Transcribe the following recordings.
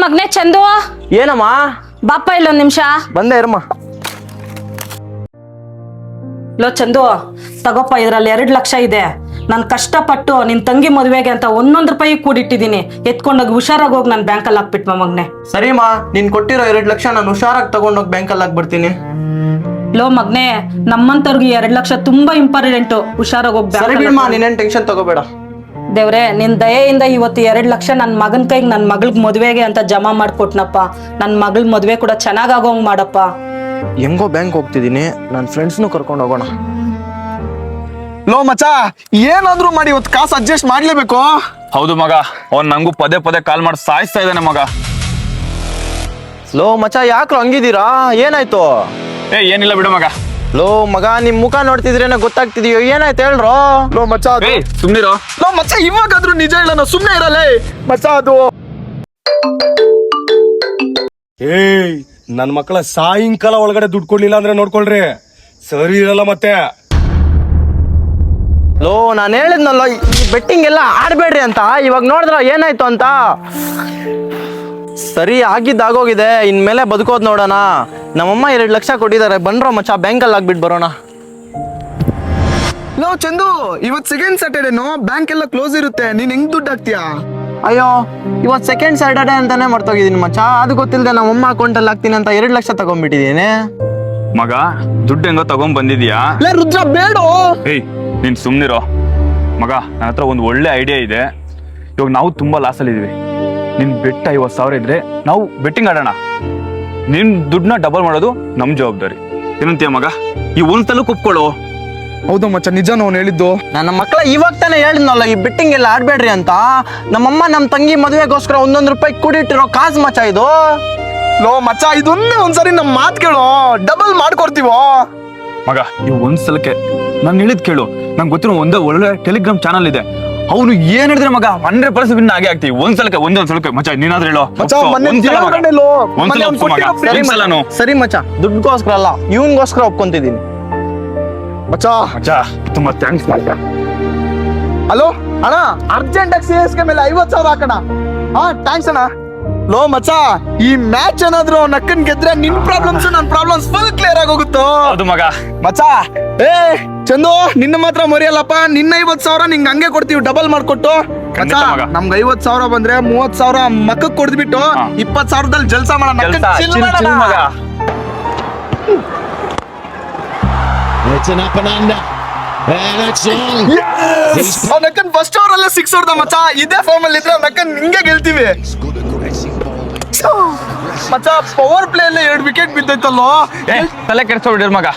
ಮಗ್ನೆ ಚಂದು, ಏನಮ್ಮ? ಬಾಪ ಇಲ್ಲೊಂದ್ ನಿಮಿಷ. ಬಂದೆ ಇರಮ್ಮ. ಲೋ ಚಂದು, ತಗೋಪ್ಪ, ಇದ್ರಲ್ಲಿ 2 ಲಕ್ಷ ಇದೆ. ನಾನು ಕಷ್ಟಪಟ್ಟು ನಿನ್ ತಂಗಿ ಮದುವೆಗೆ ಅಂತ 1 ರೂಪಾಯಿ ಕೂಡಿಟ್ಟಿದ್ದೀನಿ. ಎತ್ಕೊಂಡೋಗಿ ಹುಷಾರಾಗಿ ಹೋಗಿ ನಾನು ಬ್ಯಾಂಕಲ್ಲಿ ಹಾಕ್ಬಿಟ್ಮ ಮಗ್ನೆ. ಸರಿಮ್ಮ, ನೀನ್ ಕೊಟ್ಟಿರೋ 2 ಲಕ್ಷ ನಾನು ಹುಷಾರಾಗಿ ತಗೊಂಡೋಗಿ ಬ್ಯಾಂಕಲ್ಲಿ ಹಾಕ್ಬಿಡ್ತೀನಿ. ಲೋ ಮಗ್ನೆ, ನಮ್ಮಂತವ್ರಿಗೆ 2 ಲಕ್ಷ ತುಂಬಾ ಇಂಪಾರ್ಟೆಂಟ್. ಹುಷಾರಾಗಿ ಹೋಗಿ ಸರಿ ಬಿಡಮ್ಮ, ನೀನೇನ್ ಟೆನ್ಷನ್ ತಗೋಬೇಡ. ದೇವ್ರೆ, ನಿನ್ ದಯೆಯಿಂದ ಇವತ್ತು 2 ಲಕ್ಷ ನನ್ನ ಮಗನ ಕೈಗೆ ನನ್ನ ಮಗಳಿಗೆ ಮದುವೆಗೆ ಅಂತ ಜಮಾ ಮಾಡ್ಕೊಟ್ನಪ್ಪ. ನನ್ನ ಮಗಳ ಮದುವೆ ಕೂಡ ಚೆನ್ನಾಗ್ ಆಗೋಂಗ್ ಮಾಡಪ್ಪ. ಹೆಂಗೋ ಬ್ಯಾಂಕ್ ಹೋಗ್ತಿದ್ದೀನಿ, ನನ್ನ ಫ್ರೆಂಡ್ಸ್ನು ಕರ್ಕೊಂಡು ಹೋಗೋಣ. ಲೋ ಮಚ್ಚ, ಏನಾದ್ರೂ ಮಾಡಿ ಇವತ್ತು ಕಾಸು ಅಡ್ಜಸ್ಟ್ ಮಾಡ್ಲೇಬೇಕು. ಹೌದು ಮಗ, ಅವ್ನ್ ನಂಗೂ ಪದೇ ಪದೇ ಕಾಲ್ ಮಾಡಿ ಸಾಯಿಸ್ತಾ ಇದ್ದಾನೆ ಮಗ. ಲೋ ಮಚ್ಚ, ಯಾಕ್ರೋ ಹಂಗಿದ್ದೀರಾ? ಏನಾಯ್ತು? ಏನಿಲ್ಲ ಬಿಡು ಮಗ. ಲೋ ಮಗ, ನಿಮ್ ಮುಖ ನೋಡ್ತಿದ್ರೇನೆ ಗೊತ್ತಾಗ್ತಿದೀಯೋ, ಏನಾಯ್ತು ಹೇಳ್ರೋ? ಲೋ ಮಚ್ಚ, ಸುಮ್ನಿರೋ. ಲೋ ಮಚ್ಚ, ಇವಾಗಾದ್ರೂ ನಿಜ ಹೇಳೋಣ, ಸುಮ್ನೆ ಇರಲ್ಲ ಮಚ್ಚ. ಅದು ನನ್ ಮಕ್ಕಳ ಸಾಯಂಕಾಲ ಒಳಗಡೆ ದುಡ್ಡು ಕೊಡ್ಲಿಲ್ಲ ಅಂದ್ರೆ ನೋಡ್ಕೊಳ್ರಿ, ಸರಿ ಇರಲ್ಲ ಮತ್ತೆ. ಲೋ, ನಾನು ಹೇಳಿದ್ನಲ್ಲ ಈ ಬೆಟ್ಟಿಂಗ್ ಎಲ್ಲ ಆಡ್ಬೇಡ್ರಿ ಅಂತ. ಇವಾಗ ನೋಡಿದ್ರ ಏನಾಯ್ತು ಅಂತ. ಸರಿ, ಆಗಿದ್ದಾಗೋಗಿದೆ, ಇನ್ಮೇಲೆ ಬದುಕೋದ್ ನೋಡೋಣ. ನಮ್ಮಮ್ಮ 2 ಲಕ್ಷ ಕೊಟ್ಟಿದ್ದಾರೆ, ಬನ್ರೋ ಮಚ್ಚ, ಬ್ಯಾಂಕಲ್ಲಿ ಹಾಕ್ಬಿಟ್ಟು ಬರೋಣ. ಲೋ ಚಂದು, ಇವತ್ ಸೆಕೆಂಡ್ ಸ್ಯಾಟರ್ಡೇನು, ಬ್ಯಾಂಕ್ ಎಲ್ಲ ಕ್ಲೋಸ್ ಇರುತ್ತೆ. ನೀನ್ ಹೆಂಗ್ ದುಡ್ಡು ಹಾಕ್ತೀಯಾ? ಅಯ್ಯೋ, ಇವತ್ತು ಸೆಕೆಂಡ್ ಸ್ಯಾಟರ್ಡೆ ಅಂತಾನೆ ಮರ್ತೋಗಿದ್ದೀನಿ ಮಚ್ಚ. ಅದು ಗೊತ್ತಿಲ್ಲದೆ ನಮ್ಮಮ್ಮ ಅಕೌಂಟಲ್ಲಿ ಹಾಕ್ತೀನಿ ಅಂತ 2 ಲಕ್ಷ ತಗೊಂಡ್ಬಿಟ್ಟಿದ್ದೀನಿ. ಮಗ, ದುಡ್ಡು ಹೆಂಗೋ ತಗೊಂಡ್ ಬಂದಿದ್ಯಾ? ಲೇ ರುದ್ರ, ಬೇಡ. ನೀನ್ ಸುಮ್ನಿರೋ ಮಗ. ನನ್ನ ಹತ್ರ ಒಂದು ಒಳ್ಳೆ ಐಡಿಯಾ ಇದೆ. ಇವಾಗ ನಾವು ತುಂಬಾ ಲಾಸಲ್ಲಿ ಇದೀವಿ. ನಿನ್ ಬೆಟ್ಟ 50,000 ಇದ್ರೆ ನಾವು ಬೆಟ್ಟಿಂಗ್ ಆಡೋಣ. ನಿನ್ ದುಡ್ಡನ್ನ ಡಬಲ್ ಮಾಡೋದು ನಮ್ ಜವಾಬ್ದಾರಿ. ಏನಂತೀಯ ಮಗ? ಈ ಒಂದ್ಸಲ ಕುಪ್ಕೊಳ್ಳು. ಹೌದು ಮಚ್ಚ, ನಿಜ ನಾವು ಹೇಳಿದ್ದು. ನನ್ನ ಮಕ್ಕಳ ಇವಾಗ ತಾನೇ ಹೇಳಿದ್ನಲ್ಲ ಈ ಬೆಟ್ಟಿಂಗ್ ಎಲ್ಲ ಆಡ್ಬೇಡ್ರಿ ಅಂತ. ನಮ್ಮಮ್ಮ ನಮ್ಮ ತಂಗಿ ಮದುವೆಗೋಸ್ಕರ 1 ರೂಪಾಯಿ ಕೂಡಿಟ್ಟಿರೋ ಕಾಸು ಮಚ್ಚ ಇದು. ಲೋ ಮಚ್ಚ, ಇದೊಂದೇ ಒಂದ್ಸರಿ ನಮ್ ಮಾತ್ ಕೇಳು, ಡಬಲ್ ಮಾಡ್ಕೊಡ್ತೀವೋ. ಮಗ, ಈ ಒಂದ್ಸಲಕ್ಕೆ ನಾನು ಹೇಳಿದ್ ಕೇಳು. ನಂಗೆ ಗೊತ್ತಿರೋ ಒಂದೇ ಒಳ್ಳೆ ಟೆಲಿಗ್ರಾಮ್ ಚಾನಲ್ ಇದೆ. ಅವನು ಏನ್ ಹೇಳಿದ್ರೆ ಮಗ 100% ವಿನ್ ಆಗೇ ಆಗ್ತೀವಿ. ಒಂದ್ಸಲಕ್ಕೆ ಮಚ್ಚ, ನೀನಾದ್ರೂ ಹೇಳೋ. ಮಚ್ಚ, ಮೊನ್ನೆ ದೇವರಗಣ್ಣೆಲ್ಲೋ ಮೊನ್ನೆ ಅವ್ನು ಕೊಟ್ಟಿರೋ ಒಂದ್ಸಲನು. ಸರಿ ಮಚ್ಚ, ದುಡ್ಡುಗೋಸ್ಕರ ಅಲ್ಲ, ಇವನ್ಗೋಸ್ಕರ ಒಪ್ಕೊಂತಿದ್ದೀನಿ. ಮಚ್ಚ, ತುಂಬಾ ಥ್ಯಾಂಕ್ಸ್. ಹಲೋ ಅಣ್ಣ, ಅರ್ಜೆಂಟ್ ಆಗಿ CSK ಮೇಲೆ 50,000 ಹಾಕಣ. ಹಾ, ಥ್ಯಾಂಕ್ಸ್ ಅಣ್ಣ. ಲೋ ಮಚ್ಚ, ಈ ಮ್ಯಾಚ್ ಏನಾದ್ರು ನಕ್ಕನ್ ಗೆದ್ರೆ ನಿನ್ ಪ್ರಾಬ್ಲಮ್ಸ್ ನನ್ ಪ್ರಾಬ್ಲಮ್ಸ್ ಫುಲ್ ಕ್ಲಿಯರ್ ಆಗಿ ಹೋಗುತ್ತೋ. ಹೌದು ಮಗ. ಮಚ್ಚ, ಚಂದು, ನಿನ್ನ ಮಾತ್ರ ಮರಿಯಲ್ಲಪ್ಪ. ನಿನ್ನ 50,000 ನಿಂಗೆ ಹಂಗೆ ಕೊಡ್ತೀವಿ, ಡಬಲ್ ಮಾಡ್ಕೊಟ್ಟು. ಮಚ್ಚ, ನಮ್ಗೆ 50,000 ಬಂದ್ರೆ 30,000 ಮಕ್ಕಕ್ ಕೊಡ್ಬಿಟ್ಟು 20,000ದಲ್ಲಿ ಜಲ್ಸ ಮಾಡೋಣ. ನಕ್ಕನ್ ಫಸ್ಟ್ ಓವರ್ ಅಲ್ಲೇ 6 ಹೊಡ್ದ ಮಚ್ಚ. ಇದೇ ಫಾರ್ಮ್ ಅಲ್ಲಿ ಇದ್ರೆ ನಕ್ಕನ್ ಹಿಂಗೆ ಗೆಲ್ತೀವಿ ಮಚ್ಚ. ಪವರ್ ಪ್ಲೇ ಅಲ್ಲೇ 2 ವಿಕೆಟ್ ಬಿದ್ದೈತಲ್ಲೋ. ತಲೆ ಕೆಡ್ಸ್ಕೊಬಿಡಿರ್ ಮಗ.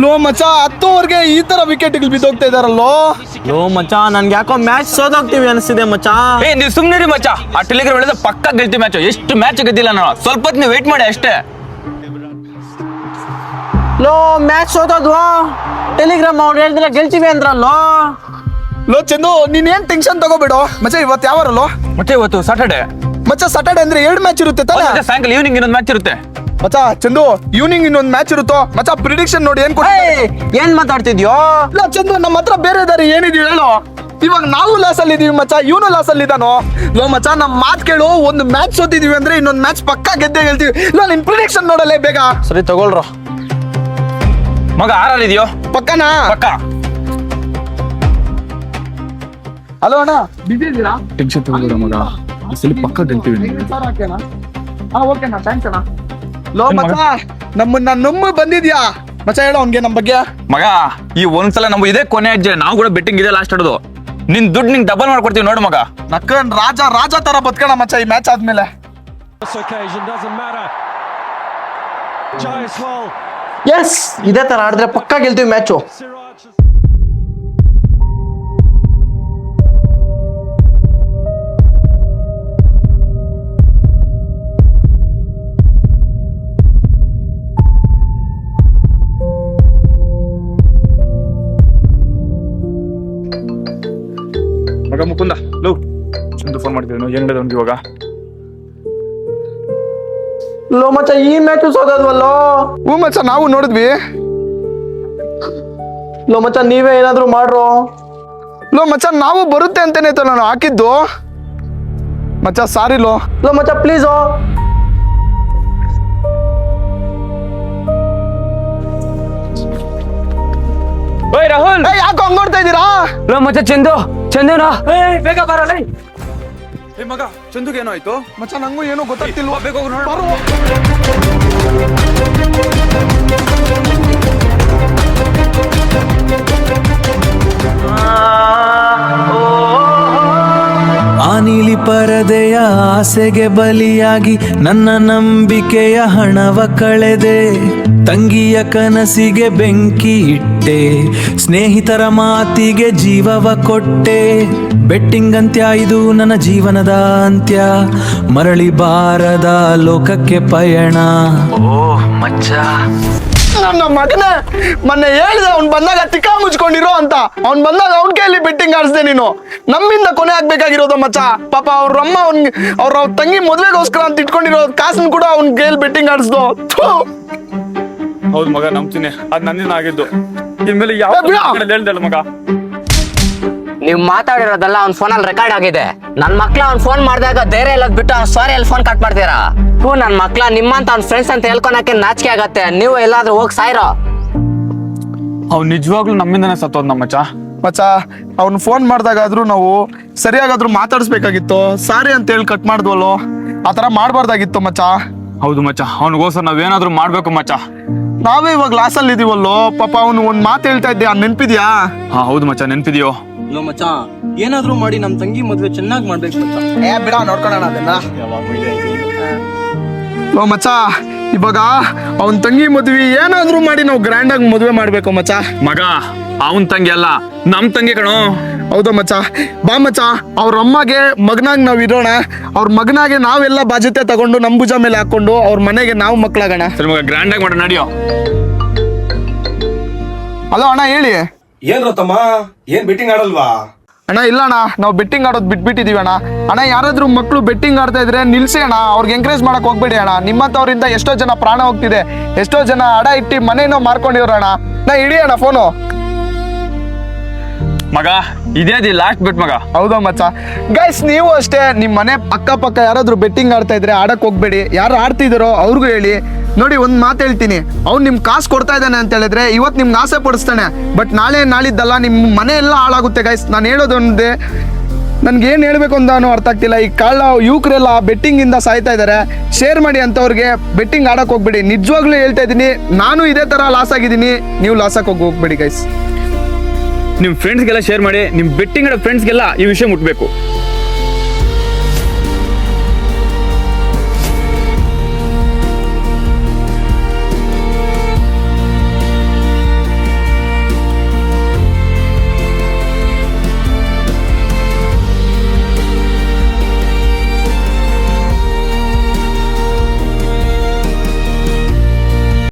ಲೋ ಮಚ್ಚ, 10 ಓವರ್ಗೆ ಈ ತರ ವಿಕೆಟ್ ಬಿದ್ದೋಗ್ತಾ ಇದಾರಲ್ಲೋ. ಲೋ ಮಚ್ಚ, ನನ್ಗೆ ಯಾಕೋ ಮ್ಯಾಚ್ ಸೋದೋಗ್ತೀವಿ ಅನಿಸ್ತಿದೆ ಮಚ್ಚ. ನೀವು ಸುಮ್ನಿರಿ ಮಚ್ಚ. ಆ ಟೆಲಿಗ್ರಾಮ್ ಹೇಳಿದ್ರೆ ಪಕ್ಕ ಗೆಲ್ತಿ ಮ್ಯಾಚ್. ಎಷ್ಟು ಮ್ಯಾಚ್ ಗೆದ್ದಿಲ್ಲ ನಾನು. ಸ್ವಲ್ಪ ಹೊತ್ತು ನೀವು ವೇಟ್ ಮಾಡಿ ಅಷ್ಟೇ. Low, match ಸೋದೋದ್ವಾ? ಟೆಲಿಗ್ರಾಮ್ ಅವ್ರು ಹೇಳಿದ್ರೆ ಗೆಲ್ತೀವಿ ಅಂದ್ರಲ್ಲೋ. ಲೋ ಚಂದು, ನೀನ್ ಏನ್ ಟೆನ್ಷನ್ ತಗೋಬೇಡು ಮಚ್ಚ. ಇವತ್ತು ಯಾವಾರಲ್ಲೋ? ಮತ್ತೆ ಇವತ್ತು ಸಾಟರ್ಡೆ ಮಚ್ಚ. ಸಾಟರ್ಡೆ ಅಂದ್ರೆ 2 ಮ್ಯಾಚ್ ಇರುತ್ತೆ ತಾನೆ? ಸಾಯಂಕಾಲ ಈವ್ನಿಂಗ್ ಇನ್ನೊಂದು ಮ್ಯಾಚ್ ಇರುತ್ತೆ ಮಚ್ಚ. ಚಂದು, ಈವ್ನಿಂಗ್ ಇನ್ನೊಂದು ಮ್ಯಾಚ್ ಇರುತ್ತೋ ಮಚ್ಚ. ಪ್ರಿಡಿಕ್ಷನ್ ನೋಡಿ ಏನ್ ಏನ್ ಮಾತಾಡ್ತಿದ್ಯೋ? ಇಲ್ಲ ಚಂದು, ನಮ್ಮ ಹತ್ರ ಬೇರೆ ದಾರಿ ಏನಿದೀವಿ ಹೇಳು. ಇವಾಗ ನಾವು ಲಾಸ್ ಅಲ್ಲಿ ಇದೀವಿ ಮಚ್ಚ, ಇವನು ಲಾಸ್ ಅಲ್ಲಿ ಇದ್ದಾನೋ. ಲೋ ಮಚ್ಚ, ನಮ್ ಮಾತ್ ಕೇಳು. ಒಂದು ಮ್ಯಾಚ್ ಸೋತಿದೀವಿ ಅಂದ್ರೆ ಇನ್ನೊಂದು ಮ್ಯಾಚ್ ಪಕ್ಕಾ ಗೆದ್ದೇ ಗೆಲ್ತೀವಿ. ಇಲ್ಲ, ನಿನ್ ಪ್ರಿಡಿಕ್ಷನ್ ನೋಡಲೇ ಬೇಗ. ಸರಿ ತಗೊಳ್ರೋ ಮಗ. RR ಇದೆಯೋ? ಪಕ್ಕನಾ? ಪಕ್ಕ. ಹಲೋ ಅಣ್ಣ, ಬಿಸಿ ಇದ್ದೀರಾ? ಟೆನ್ಷನ್ ತಗೋಬೇಡ ಮಗ, ಈ ಸಲ ಪಕ್ಕ ಗೆಲ್ತೀವಿ. ಓಕೆನಾ, ಥ್ಯಾಂಕ್ಸ್ ಅಣ್ಣ. ಲೋ ಮಚ್ಚ, ನಮ್ಮನ್ನ ನಮ್ಮ ಬಂದಿದ್ಯಾ ಮಚ್ಚ? ಹೇಳೋ ಅವ್ನ್ಗೆ ನಮ್ ಬಗ್ಗೆ. ಮಗ, ಈ ಒಂದ್ಸಲ ನಮ್ಮ ಇದೇ ಕೊನೆ ಅಜ್ಜೆ. ನಾವು ಕೂಡ ಬೆಟ್ಟಿಂಗ್ ಇದೆ ಲಾಸ್ಟ್ ಆಡೋದು. ನಿನ್ ದುಡ್ಡು ನಿಂಗೆ ಡಬಲ್ ಮಾಡ್ಕೊಡ್ತೀವಿ ನೋಡು ಮಗ. ನಕ್ಕನ್ ರಾಜ ತರ ಬದುಕೋಣ ಮಚ್ಚ ಈ ಮ್ಯಾಚ್ ಆದ್ಮೇಲೆ. ಎಸ್, ಇದೇ ತರ ಆಡಿದ್ರೆ ಪಕ್ಕ ಗೆಲ್ತೀವಿ ಮ್ಯಾಚು. ಮಗ ಮುಕುಂದ, ಲೋ ಚಂದು ಫೋನ್ ಮಾಡ್ತಿದ್ದೆ. ಏನ್ ಹೇಳಿದ ಅವ್ನಿಗೆ ಇವಾಗ? ಲೋ ಮಚ್ಚ, ಈ ಮ್ಯಾಚ್ ಸೋದಲ್ವಲ್ಲೋ. ಹ್ಞೂ ಮಚ್ಚ, ನಾವು ನೋಡಿದ್ವಿ. ಲೋ ಮಚ್ಚ ನೀವೇ ಏನಾದ್ರು ಮಾಡ್ರೋ. ಲೋ ಮಚ್ಚ ನಾವು ಬರುತ್ತೆ ಅಂತಾನೆ ನಾನು ಹಾಕಿದ್ದು ಮಚ್ಚ. ಸಾರಿ ಲೋ. ಲೋ ಮಚ್ಚ ಪ್ಲೀಸು. ಓಯ್ ರಾಹುಲ್, ಯಾಕೆ ಹಂಗ್ ನೋಡ್ತಾ ಇದ್ದೀರಾ? ಲೋ ಮಚ್ಚ ಚಂದುನಾ ಬೇಗ ಬರಲ್ಲ. ಏ ಮಗ, ಚಂದುಗೆ ಏನೋ ಆಯ್ತು? ಮಚ್ಚ ನಂಗೂ ಏನೋ ಗೊತ್ತಾಗ್ತಿಲ್ವಾ? ಬೇಗ ಹೋಗಿ ನೋಡು. ಆ ನೀಲಿ ಪರದೆಯ ಆಸೆಗೆ ಬಲಿಯಾಗಿ ನನ್ನ ನಂಬಿಕೆಯ ಹಣವ ಕಳೆದೆ. ತಂಗಿಯ ಕನಸಿಗೆ ಬೆಂಕಿ ಇಟ್ಟೆ, ಸ್ನೇಹಿತರ ಮಾತಿಗೆ ಜೀವವ ಕೊಟ್ಟೆ. ಬೆಟ್ಟಿಂಗ್ ಅಂತ್ಯ ಇದು ನನ್ನ ಜೀವನದ ಅಂತ್ಯ, ಮರಳಿ ಬಾರದ ಲೋಕಕ್ಕೆ ಪಯಣ. ಓ ಮಚ್ಚ, ನನ್ನ ಮಗನೇ ಮೊನ್ನೆ ಹೇಳಿದೆ ಅವ್ನ್ ಬಂದಾಗ ತಿಕ್ಕ ಮುಚ್ಕೊಂಡಿರೋ ಅಂತ. ಅವ್ನ್ ಬಂದಾಗ ಅವ್ನ ಕೈಯಲ್ಲಿ ಬೆಟ್ಟಿಂಗ್ ಆಡಿಸ್ದೆ ನೀನು. ನಮ್ಮಿಂದ ಕೊನೆ ಆಗ್ಬೇಕಾಗಿರೋದು ಮಚ್ಚ. ಪಾಪ ಅವ್ರ ಅಮ್ಮ ಅವ್ರ ತಂಗಿ ಮದ್ವೆಗೋಸ್ಕರ ಅಂತ ಇಟ್ಕೊಂಡಿರೋ ಕಾಸನ್ ಕೂಡ ಅವ್ನ ಕೈಯಲ್ಲಿ ಬೆಟ್ಟಿಂಗ್ ಆಡಿಸ್ದು. ಹೌದು ಮಗ, ನಂಬ್ತೀನಿ, ಅದ್ ನನ್ನಿಂದ ಆಗಿದ್ದು. ಇನ್ಮೇಲೆ ಯಾವ ಹೇಳ್ದಲ್ಲ ಮಗ. ನೀವ್ ಮಾತಾಡಿರೋದೆಲ್ಲ ಅವ್ನ ಫೋನಲ್ಲಿ ರೆಕಾರ್ಡ್ ಆಗಿದೆ. ನನ್ ಮಕ್ಳ ಅವ್ನ್ ಫೋನ್ ಮಾಡಿದಾಗ ಧೈರ್ಯ ಇಲ್ಲದ್ ಬಿಟ್ಟು ಸಾರಿ ಅಲ್ಲಿ ಫೋನ್ ಕಟ್ ಮಾಡ್ತೀರಾ? ನನ್ ಮಕ್ಳ ನಿಮ್ಮಂತ ಅವ್ನ ಫ್ರೆಂಡ್ಸ್ ಅಂತ ಹೇಳ್ಕೊಳಕ್ಕೆ ನಾಚಿಕೆ ಆಗತ್ತೆ. ನೀವು ಎಲ್ಲಾದ್ರೂ ಹೋಗಿ ಸಾಯ್ರೋ. ಅವ್ನು ನಿಜವಾಗ್ಲೂ ನಮ್ಮಿಂದನೇ ಸತ್ತೋದ್ ನಮ್ಮ ಮಚ್ಚ. ಮಚ್ಚ ಅವ್ನ್ ಫೋನ್ ಮಾಡಿದಾಗಾದ್ರೂ ನಾವು ಸರಿಯಾಗಾದ್ರೂ ಮಾತಾಡಿಸ್ಬೇಕಾಗಿತ್ತು. ಸಾರಿ ಅಂತ ಹೇಳಿ ಕಟ್ ಮಾಡಿದ್ವಲ್ಲೋ, ಆತರ ಮಾಡ್ಬಾರ್ದಾಗಿತ್ತು ಮಚ್ಚ. ಹೌದು ಮಚ್ಚ, ಅವ್ನಿಗೋಸ್ಕರ ನಾವೇನಾದ್ರೂ ಮಾಡ್ಬೇಕು ಮಚ್ಚ. ನಾವೇ ಇವಾಗ ಲಾಸಲ್ಲಿ ಇದೀವಲ್ಲೋ. ಪಾಪ ಅವ್ನು ಒಂದ್ ಮಾತು ಹೇಳ್ತಾ ಇದ್ದೆ, ನೆನ್ಪಿದ್ಯಾ? ಹಾ ಹೌದು ಮಚ್ಚ, ನೆನ್ಪಿದ್ಯೋ? ಲೋ ಮಚ್ಚ ಏನಾದ್ರೂ ಮಾಡಿ ನಮ್ ತಂಗಿ ಮದ್ವೆ ಚೆನ್ನಾಗಿ ಮಾಡ್ಬೇಕು ಮಚ್ಚ. ಬಿಡ ನೋಡ್ಕೊಳ್ಳೋಣ ಅದನ್ನ. ಓ ಮಚ್ಚ, ಇವಾಗ ಅವನ್ ತಂಗಿ ಮದ್ವೆ ಏನಾದ್ರೂ ಮಾಡಿ ನಾವು ಗ್ರ್ಯಾಂಡ್ ಆಗಿ ಮದ್ವೆ ಮಾಡ್ಬೇಕು ಮಚ್ಚ. ಮಗ, ಅವನ್ ತಂಗಿ ಅಲ್ಲ, ನಮ್ ತಂಗಿ ಕಣೋ. ಹೌದಾ ಮಚ್ಚ? ಬಾ ಮಚ್ಚ, ಅವ್ರ ಅಮ್ಮಗೆ ಮಗನಾಗ್ ನಾವ್ ಇರೋಣ. ಅವ್ರ ಮಗನಾಗೆ ನಾವೆಲ್ಲ ಬಾಧ್ಯತೆ ತಗೊಂಡು ನಮ್ ಭುಜ ಮೇಲೆ ಹಾಕೊಂಡು ಅವ್ರ ಮನೆಗೆ ನಾವು ಮಕ್ಳಾಗೋಣ. ಸರಿ ಮಗ, ಗ್ರ್ಯಾಂಡ್ ಆಗಿ ಮಾಡೋಣ, ನಡಿಯೋ. ಹಲೋ ಅಣ್ಣ, ಹೇಳಿ ಏನ್ ತಮ್ಮ, ಏನ್ ಬೆಟ್ಟಿಂಗ್ ಆಡಲ್ವಾ? ಅಣ್ಣ. ಇಲ್ಲ ಅಣ್ಣ, ನಾವು ಬೆಟ್ಟಿಂಗ್ ಆಡೋದು ಬಿಟ್ಬಿಟ್ಟಿದೀವಿ ಅಣ್ಣ. ಅಣ್ಣ, ಯಾರಾದ್ರೂ ಮಕ್ಳು ಬೆಟ್ಟಿಂಗ್ ಆಡ್ತಾ ಇದ್ರೆ ನಿಲ್ಸಿ ಅಣ್ಣ. ಅವ್ರಿಗೆ ಎಂಕರೇಜ್ ಮಾಡಕ್ ಹೋಗ್ಬೇಡಿ ಅಣ್ಣ. ನಿಮ್ಮಂತವ್ರಿಂದ ಎಷ್ಟೋ ಜನ ಪ್ರಾಣ ಹೋಗ್ತಿದೆ, ಎಷ್ಟೋ ಜನ ಅಡ ಇಟ್ಟು ಮನೇನೋ ಮಾರ್ಕೊಂಡಿರೋಣ. ನಾ ಇಡಿ ಅಣ್ಣ ಫೋನು. ಮಗ, ಇದೇ ಲಾಸ್ಟ್ ಬೆಟ್ ಮಗ. ಹೌದಾ ಮಚ್ಚ? ಗೈಸ್, ನೀವು ಅಷ್ಟೇ ನಿಮ್ ಮನೆ ಅಕ್ಕಪಕ್ಕ ಯಾರಾದ್ರೂ ಬೆಟ್ಟಿಂಗ್ ಆಡ್ತಾ ಇದ್ರೆ ಆಡಕ್ ಹೋಗ್ಬೇಡಿ. ಯಾರು ಆಡ್ತಿದಾರೋ ಅವ್ರಿಗೂ ಹೇಳಿ. ನೋಡಿ, ಒಂದ್ ಮಾತು ಹೇಳ್ತೀನಿ, ಅವ್ನು ನಿಮ್ ಕಾಸು ಕೊಡ್ತಾ ಇದ್ದಾನೆ ಅಂತ ಹೇಳಿದ್ರೆ ಇವತ್ತು ನಿಮ್ಗೆ ಆಸೆ ಪಡಿಸ್ತಾನೆ, ಬಟ್ ನಾಳೆ ನಾಳಿದ್ದಲ್ಲ ನಿಮ್ ಮನೆ ಎಲ್ಲ ಹಾಳಾಗುತ್ತೆ ಗೈಸ್. ನಾನು ಹೇಳೋದೊಂದೇ, ನನ್ಗೇನು ಹೇಳ್ಬೇಕು ಅಂತ ಅರ್ಥ ಆಗ್ತಿಲ್ಲ. ಈ ಕಾಳ ಯುವಕರೆಲ್ಲ ಬೆಟ್ಟಿಂಗ್ ಇಂದ ಸಾಯ್ತಾ ಇದ್ದಾರೆ. ಶೇರ್ ಮಾಡಿ ಅಂತವ್ರಿಗೆ ಬೆಟ್ಟಿಂಗ್ ಆಡಕ್ ಹೋಗ್ಬೇಡಿ. ನಿಜವಾಗ್ಲೂ ಹೇಳ್ತಾ ಇದ್ದೀನಿ, ನಾನು ಇದೇ ತರ ಲಾಸ್ ಆಗಿದ್ದೀನಿ. ನೀವು ಲಾಸ್ ಆಗಿ ಹೋಗ್ಬೇಡಿ ಗೈಸ್. ನಿಮ್ ಫ್ರೆಂಡ್ಸ್ಗೆಲ್ಲ ಶೇರ್ ಮಾಡಿ. ನಿಮ್ ಬೆಟ್ಟಿಂಗ್ ಆಡೋ ಫ್ರೆಂಡ್ಸ್ಗೆಲ್ಲ ಈ ವಿಷಯ ಮುಟ್ಬೇಕು.